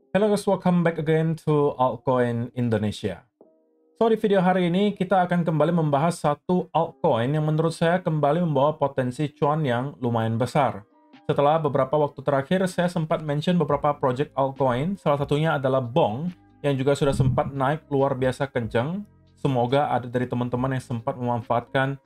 Hello guys, welcome back again to Altcoin Indonesia. So, di video hari ini kita akan kembali membahas satu altcoin yang menurut saya kembali membawa potensi cuan yang lumayan besar. Setelah beberapa waktu terakhir, saya sempat mention beberapa project altcoin, salah satunya adalah Bong, yang juga sudah sempat naik luar biasa kencang. Semoga ada dari teman-teman yang sempat memanfaatkan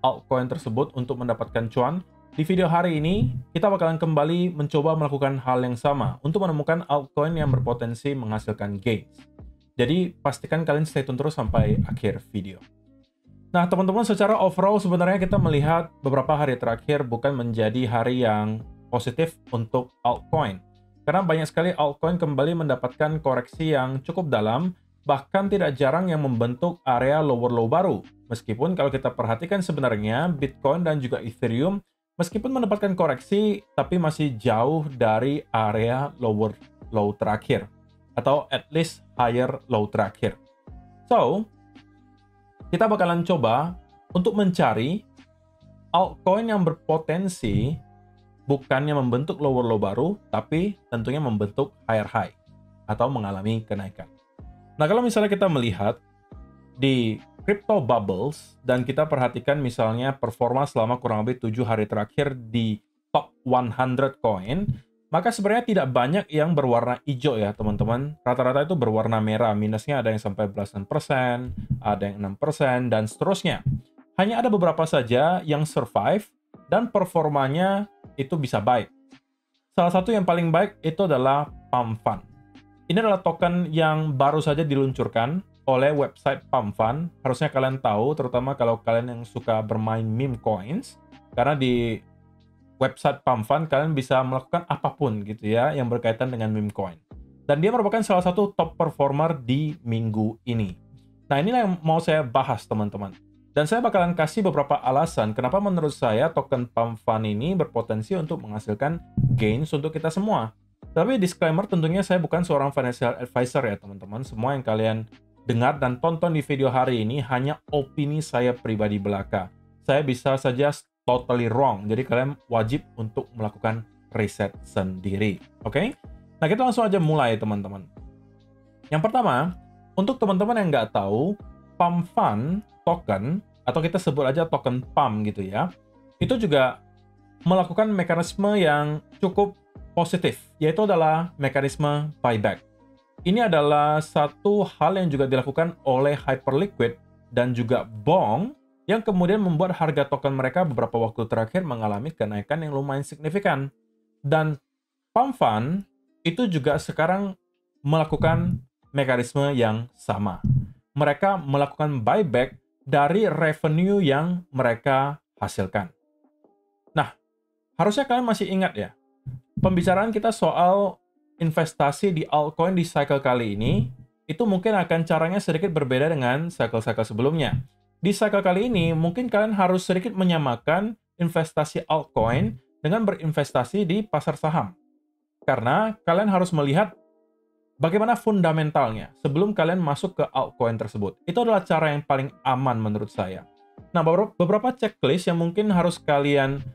altcoin tersebut untuk mendapatkan cuan. Di video hari ini, kita bakalan kembali mencoba melakukan hal yang sama untuk menemukan altcoin yang berpotensi menghasilkan gains. Jadi, pastikan kalian stay tune terus sampai akhir video. Nah, teman-teman, secara overall sebenarnya kita melihat beberapa hari terakhir bukan menjadi hari yang positif untuk altcoin. Karena banyak sekali altcoin kembali mendapatkan koreksi yang cukup dalam, bahkan tidak jarang yang membentuk area lower low baru. Meskipun kalau kita perhatikan sebenarnya, Bitcoin dan juga Ethereum meskipun mendapatkan koreksi, tapi masih jauh dari area lower low terakhir. Atau at least higher low terakhir. So, kita bakalan coba untuk mencari altcoin yang berpotensi bukannya membentuk lower low baru, tapi tentunya membentuk higher high. Atau mengalami kenaikan. Nah, kalau misalnya kita melihat di crypto bubbles, dan kita perhatikan misalnya performa selama kurang lebih 7 hari terakhir di top 100 coin, maka sebenarnya tidak banyak yang berwarna hijau ya teman-teman. Rata-rata itu berwarna merah, minusnya ada yang sampai belasan persen, ada yang 6%, dan seterusnya. Hanya ada beberapa saja yang survive, dan performanya itu bisa baik. Salah satu yang paling baik itu adalah Pump Fund. Ini adalah token yang baru saja diluncurkan oleh website Pump Fund. Harusnya kalian tahu, terutama kalau kalian yang suka bermain meme coins, karena di website Pump Fund kalian bisa melakukan apapun gitu ya yang berkaitan dengan meme coin. Dan dia merupakan salah satu top performer di minggu ini. Nah, inilah yang mau saya bahas teman-teman. Dan saya bakalan kasih beberapa alasan kenapa menurut saya token Pump Fund ini berpotensi untuk menghasilkan gains untuk kita semua. Tapi disclaimer, tentunya saya bukan seorang financial advisor ya teman-teman. Semua yang kalian dengar dan tonton di video hari ini hanya opini saya pribadi belaka. Saya bisa saja totally wrong, jadi kalian wajib untuk melakukan riset sendiri. Oke? Nah, kita langsung aja mulai teman-teman. Yang pertama, untuk teman-teman yang nggak tahu, Pump Fund token, atau kita sebut aja token PUM gitu ya, itu juga melakukan mekanisme yang cukup positif, yaitu adalah mekanisme buyback. Ini adalah satu hal yang juga dilakukan oleh Hyperliquid dan juga Bong, yang kemudian membuat harga token mereka beberapa waktu terakhir mengalami kenaikan yang lumayan signifikan. Dan Pump Fund itu juga sekarang melakukan mekanisme yang sama. Mereka melakukan buyback dari revenue yang mereka hasilkan. Nah, harusnya kalian masih ingat ya, pembicaraan kita soal investasi di altcoin di cycle kali ini, itu mungkin akan caranya sedikit berbeda dengan cycle-cycle sebelumnya. Di cycle kali ini, mungkin kalian harus sedikit menyamakan investasi altcoin dengan berinvestasi di pasar saham. Karena kalian harus melihat bagaimana fundamentalnya sebelum kalian masuk ke altcoin tersebut. Itu adalah cara yang paling aman menurut saya. Nah, beberapa checklist yang mungkin harus kalian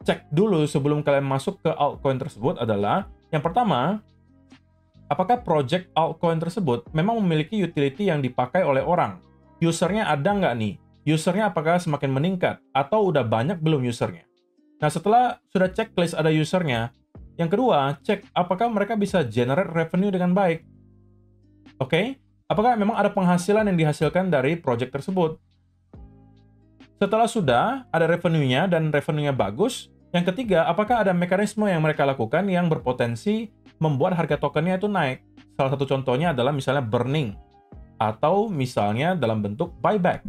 cek dulu sebelum kalian masuk ke altcoin tersebut adalah, yang pertama, apakah project altcoin tersebut memang memiliki utility yang dipakai oleh orang? Usernya ada nggak nih? Usernya apakah semakin meningkat? Atau udah banyak belum usernya? Nah, setelah sudah checklist ada usernya, yang kedua, cek apakah mereka bisa generate revenue dengan baik. Oke? Apakah memang ada penghasilan yang dihasilkan dari project tersebut? Setelah sudah ada revenue-nya dan revenue-nya bagus, yang ketiga, apakah ada mekanisme yang mereka lakukan yang berpotensi membuat harga tokennya itu naik? Salah satu contohnya adalah misalnya burning, atau misalnya dalam bentuk buyback.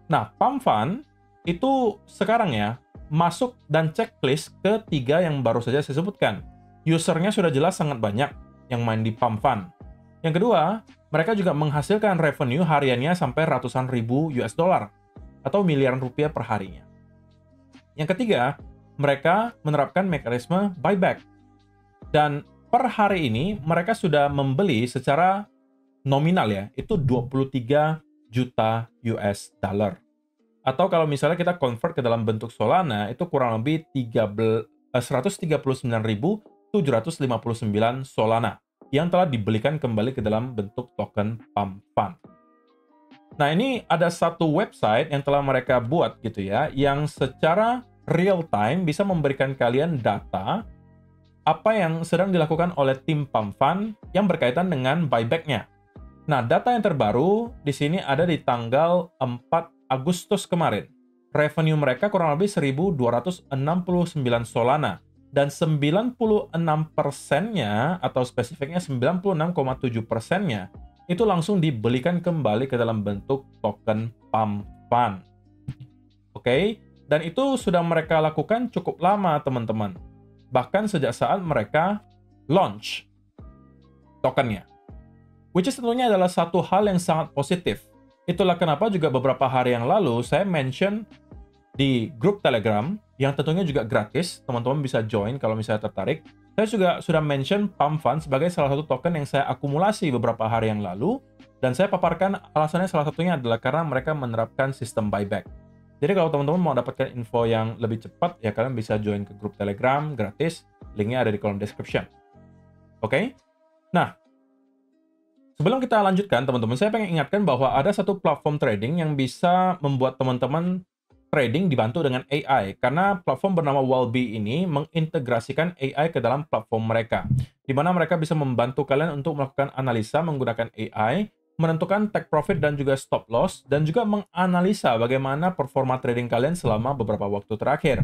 Nah, Pump Fund itu sekarang ya, masuk dan checklist ketiga yang baru saja saya sebutkan. Usernya sudah jelas sangat banyak yang main di Pump Fund. Yang kedua, mereka juga menghasilkan revenue hariannya sampai ratusan ribu US dollar, atau miliaran rupiah per harinya. Yang ketiga, mereka menerapkan mekanisme buyback. Dan per hari ini, mereka sudah membeli secara nominal ya, itu 23 juta US dollar. Atau kalau misalnya kita convert ke dalam bentuk Solana, itu kurang lebih 139.759 Solana. yang telah dibelikan kembali ke dalam bentuk token Pump Fund. Nah, ini ada satu website yang telah mereka buat gitu ya, yang secara real time bisa memberikan kalian data apa yang sedang dilakukan oleh tim Pump Fund yang berkaitan dengan buyback-nya. Nah, data yang terbaru di sini ada di tanggal 4 Agustus kemarin. Revenue mereka kurang lebih 1.269 Solana. Dan 96%-nya, atau spesifiknya 96,7%-nya, itu langsung dibelikan kembali ke dalam bentuk token Pump Fund. Oke? Dan itu sudah mereka lakukan cukup lama, teman-teman. Bahkan sejak saat mereka launch tokennya. Which is tentunya adalah satu hal yang sangat positif. Itulah kenapa juga beberapa hari yang lalu saya mention di grup Telegram, yang tentunya juga gratis, teman-teman bisa join kalau misalnya tertarik. Saya juga sudah mention Pump Fund sebagai salah satu token yang saya akumulasi beberapa hari yang lalu, dan saya paparkan alasannya salah satunya adalah karena mereka menerapkan sistem buyback. Jadi kalau teman-teman mau dapatkan info yang lebih cepat, ya kalian bisa join ke grup Telegram gratis, linknya ada di kolom description. Oke? Nah, sebelum kita lanjutkan, teman-teman, saya pengen ingatkan bahwa ada satu platform trading yang bisa membuat teman-teman trading dibantu dengan AI, karena platform bernama Huobi ini mengintegrasikan AI ke dalam platform mereka, di mana mereka bisa membantu kalian untuk melakukan analisa menggunakan AI, menentukan take profit dan juga stop loss, dan juga menganalisa bagaimana performa trading kalian selama beberapa waktu terakhir.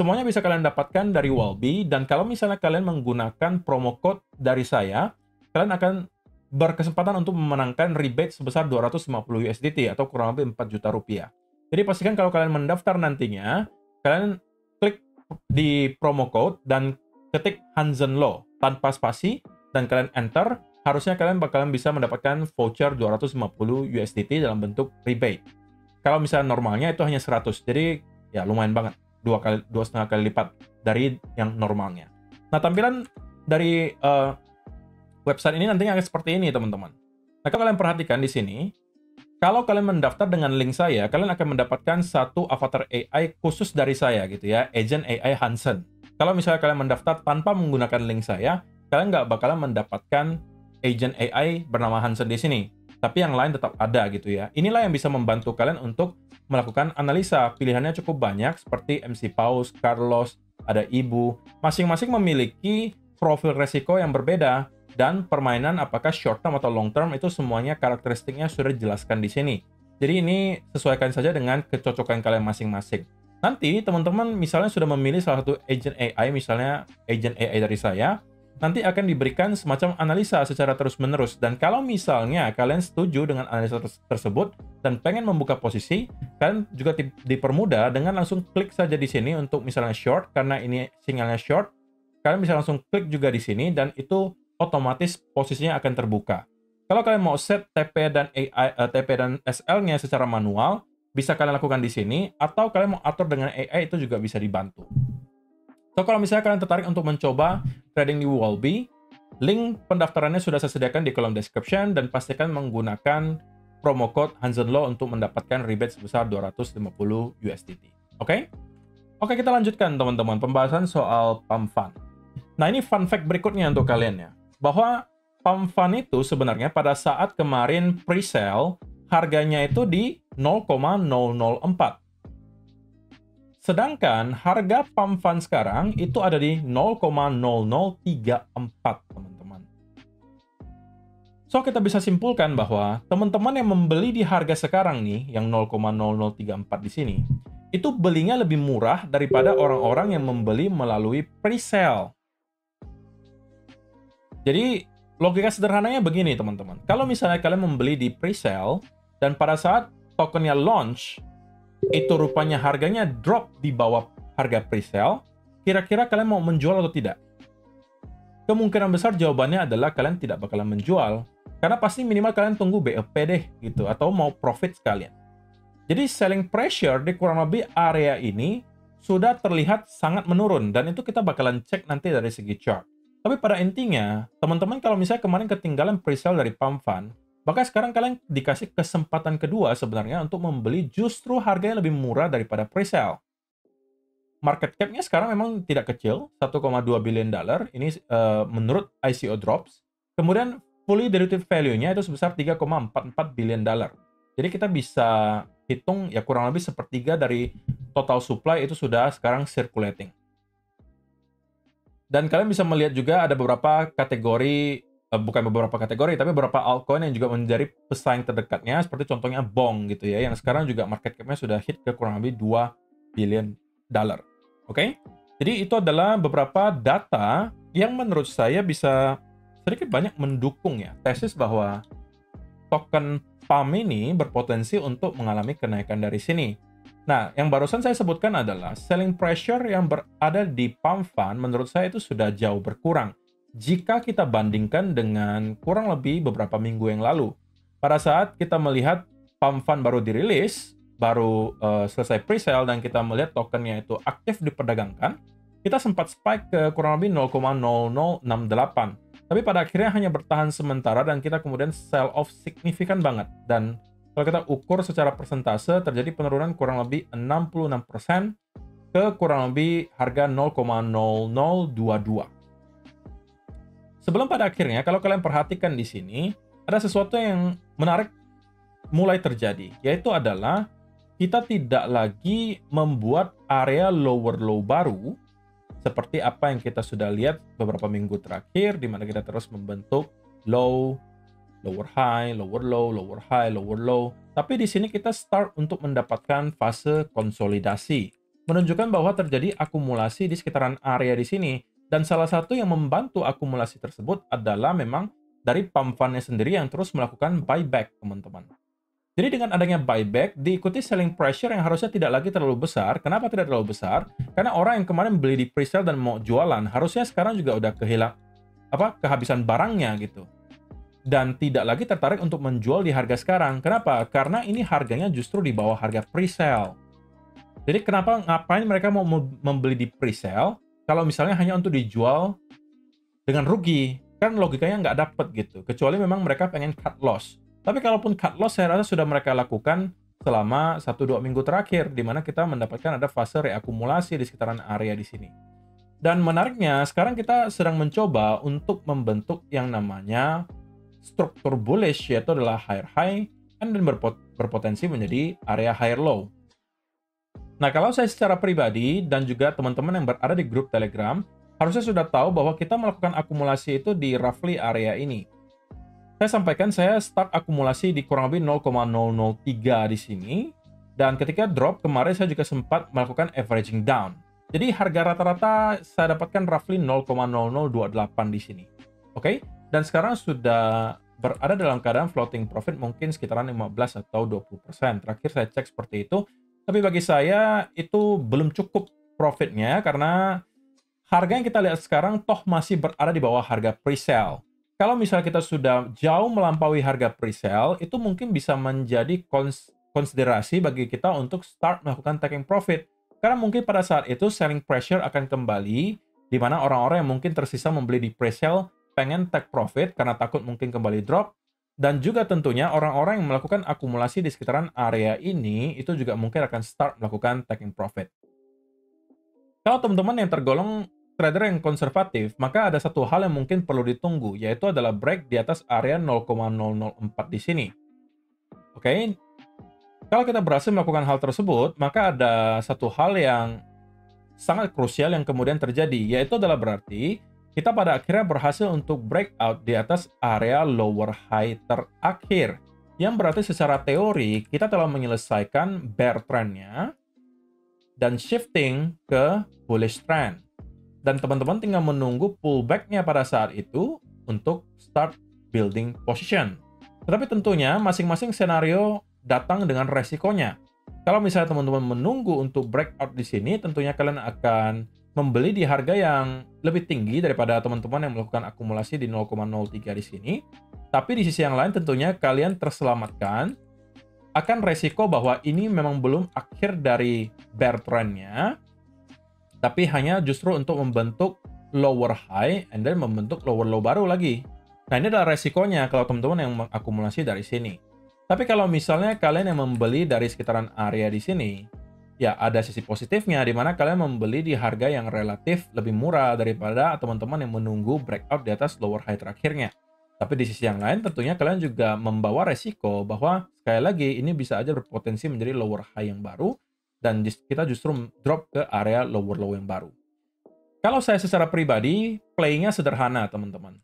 Semuanya bisa kalian dapatkan dari Huobi, dan kalau misalnya kalian menggunakan promo code dari saya, kalian akan berkesempatan untuk memenangkan rebate sebesar 250 USDT atau kurang lebih 4 juta rupiah. Jadi pastikan kalau kalian mendaftar nantinya, kalian klik di promo code dan ketik Hansen Law tanpa spasi dan kalian enter, harusnya kalian bakalan bisa mendapatkan voucher 250 USDT dalam bentuk rebate. Kalau misalnya normalnya itu hanya 100, jadi ya lumayan banget, 2,5 kali lipat dari yang normalnya. Nah, tampilan dari website ini nantinya akan seperti ini, teman-teman. Nah, kalau kalian perhatikan di sini, kalau kalian mendaftar dengan link saya, kalian akan mendapatkan satu avatar AI khusus dari saya gitu ya, Agent AI Hansen. Kalau misalnya kalian mendaftar tanpa menggunakan link saya, kalian nggak bakalan mendapatkan Agent AI bernama Hansen di sini. Tapi yang lain tetap ada gitu ya. Inilah yang bisa membantu kalian untuk melakukan analisa. Pilihannya cukup banyak seperti MC Paus, Carlos, ada Ibu. Masing-masing memiliki profil resiko yang berbeda. Dan permainan apakah short term atau long term itu semuanya karakteristiknya sudah dijelaskan di sini. Jadi ini sesuaikan saja dengan kecocokan kalian masing-masing. Nanti teman-teman misalnya sudah memilih salah satu agent AI, misalnya agent AI dari saya, nanti akan diberikan semacam analisa secara terus-menerus. Dan kalau misalnya kalian setuju dengan analisa tersebut dan pengen membuka posisi, kalian juga dipermudah dengan langsung klik saja di sini untuk misalnya short, karena ini sinyalnya short. Kalian bisa langsung klik juga di sini dan itu otomatis posisinya akan terbuka. Kalau kalian mau set TP dan TP dan SL-nya secara manual, bisa kalian lakukan di sini, atau kalian mau atur dengan AI itu juga bisa dibantu. So, kalau misalnya kalian tertarik untuk mencoba trading di Huobi, link pendaftarannya sudah saya sediakan di kolom description, dan pastikan menggunakan promo code Hansen Law untuk mendapatkan rebate sebesar 250 USDT. Oke? Oke, kita lanjutkan teman-teman pembahasan soal Pump Fund. Nah, ini fun fact berikutnya untuk kalian ya, bahwa Pump Fund itu sebenarnya pada saat kemarin pre-sale, harganya itu di 0,004. Sedangkan harga Pump Fund sekarang itu ada di 0,0034, teman-teman. So, kita bisa simpulkan bahwa teman-teman yang membeli di harga sekarang nih, yang 0,0034 di sini, itu belinya lebih murah daripada orang-orang yang membeli melalui pre-sale. Jadi, logika sederhananya begini, teman-teman. Kalau misalnya kalian membeli di pre-sale, dan pada saat tokennya launch, itu rupanya harganya drop di bawah harga pre-sale, kira-kira kalian mau menjual atau tidak? Kemungkinan besar jawabannya adalah kalian tidak bakalan menjual, karena pasti minimal kalian tunggu BEP deh, gitu, atau mau profit sekalian. Jadi, selling pressure di kurang lebih area ini sudah terlihat sangat menurun, dan itu kita bakalan cek nanti dari segi chart. Tapi pada intinya, teman-teman kalau misalnya kemarin ketinggalan pre-sale dari Pump Fund, maka sekarang kalian dikasih kesempatan kedua sebenarnya untuk membeli justru harganya lebih murah daripada pre-sale. Market cap-nya sekarang memang tidak kecil, 1,2 billion dollar. Ini menurut ICO Drops. Kemudian fully diluted value-nya itu sebesar 3,44 billion dollar. Jadi kita bisa hitung ya kurang lebih sepertiga dari total supply itu sudah sekarang circulating. Dan kalian bisa melihat juga ada beberapa kategori, bukan beberapa kategori, tapi beberapa altcoin yang juga menjadi pesaing terdekatnya, seperti contohnya Bong gitu ya, yang sekarang juga market cap-nya sudah hit ke kurang lebih 2 billion dollar. Oke? Jadi itu adalah beberapa data yang menurut saya bisa sedikit banyak mendukung ya tesis bahwa token PAM ini berpotensi untuk mengalami kenaikan dari sini. Nah, yang barusan saya sebutkan adalah selling pressure yang berada di PAM Fund menurut saya itu sudah jauh berkurang jika kita bandingkan dengan kurang lebih beberapa minggu yang lalu. Pada saat kita melihat PAM Fund baru dirilis, baru selesai pre-sale dan kita melihat tokennya itu aktif diperdagangkan, kita sempat spike ke kurang lebih 0,0068. Tapi pada akhirnya hanya bertahan sementara dan kita kemudian sell off signifikan banget. Dan kalau kita ukur secara persentase, terjadi penurunan kurang lebih 66% ke kurang lebih harga 0,0022. Sebelum pada akhirnya, kalau kalian perhatikan di sini, ada sesuatu yang menarik mulai terjadi, yaitu adalah kita tidak lagi membuat area lower low baru, seperti apa yang kita sudah lihat beberapa minggu terakhir, di mana kita terus membentuk low, lower high, lower low, lower high, lower low. Tapi di sini kita start untuk mendapatkan fase konsolidasi, menunjukkan bahwa terjadi akumulasi di sekitaran area di sini. Dan salah satu yang membantu akumulasi tersebut adalah memang dari PAM Fund-nya sendiri yang terus melakukan buyback, teman-teman. Jadi dengan adanya buyback, diikuti selling pressure yang harusnya tidak lagi terlalu besar. Kenapa tidak terlalu besar? Karena orang yang kemarin beli di pre-sale dan mau jualan, harusnya sekarang juga udah kehabisan barangnya gitu. Dan tidak lagi tertarik untuk menjual di harga sekarang. Kenapa? Karena ini harganya justru di bawah harga pre-sale. Jadi ngapain mereka mau membeli di pre-sale kalau misalnya hanya untuk dijual dengan rugi? Kan logikanya nggak dapet gitu. Kecuali memang mereka pengen cut loss. Tapi kalaupun cut loss saya rasa sudah mereka lakukan selama 1-2 minggu terakhir, di mana kita mendapatkan ada fase reakumulasi di sekitaran area di sini. Dan menariknya, sekarang kita sedang mencoba untuk membentuk yang namanya struktur bullish, yaitu adalah higher high dan berpotensi menjadi area higher low. Nah, kalau saya secara pribadi dan juga teman-teman yang berada di grup Telegram, harusnya sudah tahu bahwa kita melakukan akumulasi itu di roughly area ini. Saya sampaikan saya start akumulasi di kurang lebih 0,003 di sini, dan ketika drop kemarin saya juga sempat melakukan averaging down. Jadi harga rata-rata saya dapatkan roughly 0,0028 di sini. Oke? Dan sekarang sudah berada dalam keadaan floating profit mungkin sekitaran 15 atau 20%. Terakhir saya cek seperti itu. Tapi bagi saya itu belum cukup profitnya karena harga yang kita lihat sekarang toh masih berada di bawah harga pre-sale. Kalau misalnya kita sudah jauh melampaui harga pre-sale, itu mungkin bisa menjadi konsiderasi bagi kita untuk start melakukan taking profit. Karena mungkin pada saat itu selling pressure akan kembali, di mana orang-orang yang mungkin tersisa membeli di pre-sale pengen take profit karena takut mungkin kembali drop. Dan juga tentunya orang-orang yang melakukan akumulasi di sekitaran area ini itu juga mungkin akan start melakukan taking profit. Kalau teman-teman yang tergolong trader yang konservatif, maka ada satu hal yang mungkin perlu ditunggu, yaitu adalah break di atas area 0,004 di sini. Oke, kalau kita berhasil melakukan hal tersebut, maka ada satu hal yang sangat krusial yang kemudian terjadi, yaitu adalah berarti kita pada akhirnya berhasil untuk breakout di atas area lower high terakhir. Yang berarti secara teori kita telah menyelesaikan bear trend-nya dan shifting ke bullish trend. Dan teman-teman tinggal menunggu pullback-nya pada saat itu untuk start building position. Tetapi tentunya masing-masing senario datang dengan resikonya. Kalau misalnya teman-teman menunggu untuk breakout di sini, tentunya kalian akan membeli di harga yang lebih tinggi daripada teman-teman yang melakukan akumulasi di 0,03 di sini. Tapi di sisi yang lain tentunya kalian terselamatkan akan resiko bahwa ini memang belum akhir dari bear trend-nya, tapi hanya justru untuk membentuk lower high and then membentuk lower low baru lagi. Nah, ini adalah resikonya kalau teman-teman yang mengakumulasi dari sini. Tapi kalau misalnya kalian yang membeli dari sekitaran area di sini, ya ada sisi positifnya di mana kalian membeli di harga yang relatif lebih murah daripada teman-teman yang menunggu breakout di atas lower high terakhirnya. Tapi di sisi yang lain tentunya kalian juga membawa resiko bahwa sekali lagi ini bisa aja berpotensi menjadi lower high yang baru dan kita justru drop ke area lower low yang baru. Kalau saya secara pribadi, playnya sederhana teman-teman.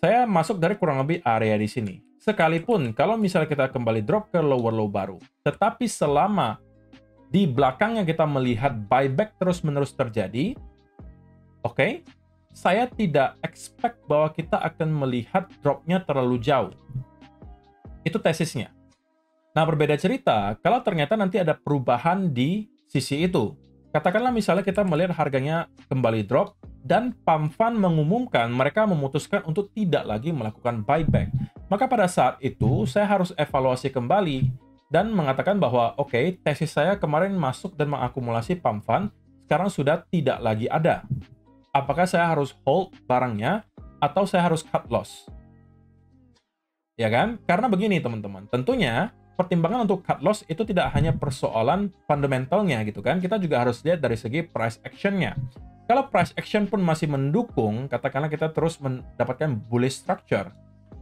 Saya masuk dari kurang lebih area di sini. Sekalipun kalau misalnya kita kembali drop ke lower low baru, tetapi selama di belakangnya kita melihat buyback terus-menerus terjadi, oke, saya tidak expect bahwa kita akan melihat dropnya terlalu jauh. Itu tesisnya. Nah, berbeda cerita, kalau ternyata nanti ada perubahan di sisi itu. Katakanlah misalnya kita melihat harganya kembali drop, dan Pamfan mengumumkan mereka memutuskan untuk tidak lagi melakukan buyback. Maka pada saat itu, saya harus evaluasi kembali dan mengatakan bahwa, oke, tesis saya kemarin masuk dan mengakumulasi Pamfan, sekarang sudah tidak lagi ada. Apakah saya harus hold barangnya atau saya harus cut loss? Ya kan? Karena begini teman-teman, tentunya pertimbangan untuk cut loss itu tidak hanya persoalan fundamentalnya gitu kan, kita juga harus lihat dari segi price action-nya. Kalau price action pun masih mendukung, katakanlah kita terus mendapatkan bullish structure,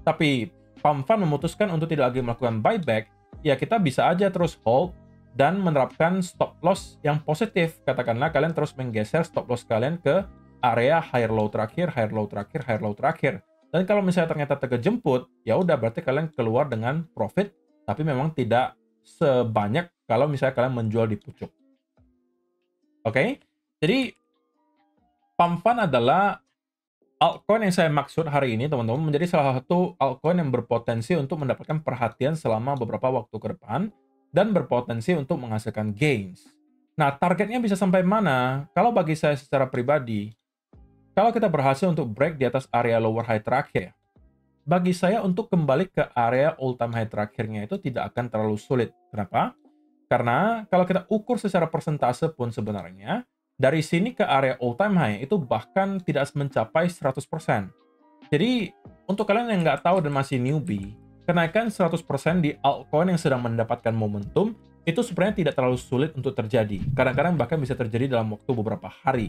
tapi Pamfan memutuskan untuk tidak lagi melakukan buyback, ya kita bisa aja terus hold dan menerapkan stop loss yang positif. Katakanlah kalian terus menggeser stop loss kalian ke area higher low terakhir, higher low terakhir, higher low terakhir. Dan kalau misalnya ternyata terkejemput, ya udah berarti kalian keluar dengan profit, tapi memang tidak sebanyak kalau misalnya kalian menjual di pucuk. Oke? Jadi Pamfan adalah altcoin yang saya maksud hari ini, teman-teman, menjadi salah satu altcoin yang berpotensi untuk mendapatkan perhatian selama beberapa waktu ke depan dan berpotensi untuk menghasilkan gains. Nah, targetnya bisa sampai mana? Kalau bagi saya secara pribadi, kalau kita berhasil untuk break di atas area lower high terakhir, bagi saya untuk kembali ke area all time high terakhirnya itu tidak akan terlalu sulit. Kenapa? Karena kalau kita ukur secara persentase pun sebenarnya, dari sini ke area all time high itu bahkan tidak mencapai 100%. Jadi, untuk kalian yang nggak tahu dan masih newbie, kenaikan 100% di altcoin yang sedang mendapatkan momentum itu sebenarnya tidak terlalu sulit untuk terjadi. Kadang-kadang bahkan bisa terjadi dalam waktu beberapa hari.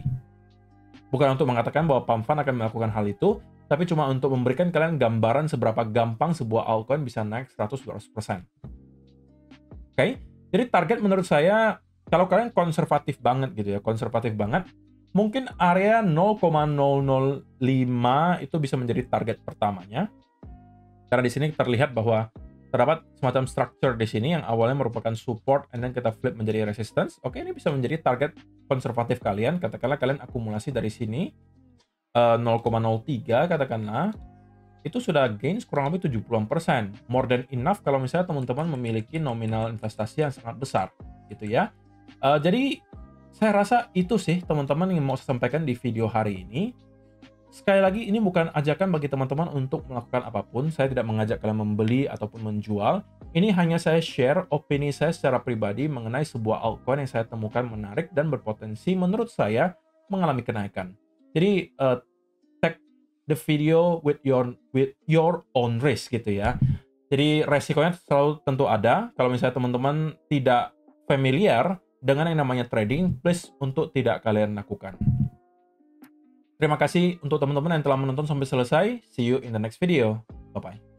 Bukan untuk mengatakan bahwa Pamfan akan melakukan hal itu, tapi cuma untuk memberikan kalian gambaran seberapa gampang sebuah altcoin bisa naik 100-200%. Oke? Jadi target menurut saya, kalau kalian konservatif banget gitu ya, konservatif banget, mungkin area 0,005 itu bisa menjadi target pertamanya. Karena di sini terlihat bahwa terdapat semacam structure di sini yang awalnya merupakan support and then kita flip menjadi resistance. Oke, ini bisa menjadi target konservatif kalian. Katakanlah kalian akumulasi dari sini 0,03 katakanlah, itu sudah gains kurang lebih 70%. More than enough kalau misalnya teman-teman memiliki nominal investasi yang sangat besar gitu ya. Jadi saya rasa itu sih teman-teman yang mau saya sampaikan di video hari ini. Sekali lagi, ini bukan ajakan bagi teman-teman untuk melakukan apapun. Saya tidak mengajak kalian membeli ataupun menjual. Ini hanya saya share opini saya secara pribadi mengenai sebuah altcoin yang saya temukan menarik dan berpotensi menurut saya mengalami kenaikan. Jadi, take the video with your own risk gitu ya. Jadi, resikonya selalu tentu ada. Kalau misalnya teman-teman tidak familiar dengan yang namanya trading, please untuk tidak kalian lakukan. Terima kasih untuk teman-teman yang telah menonton sampai selesai. See you in the next video. Bye-bye.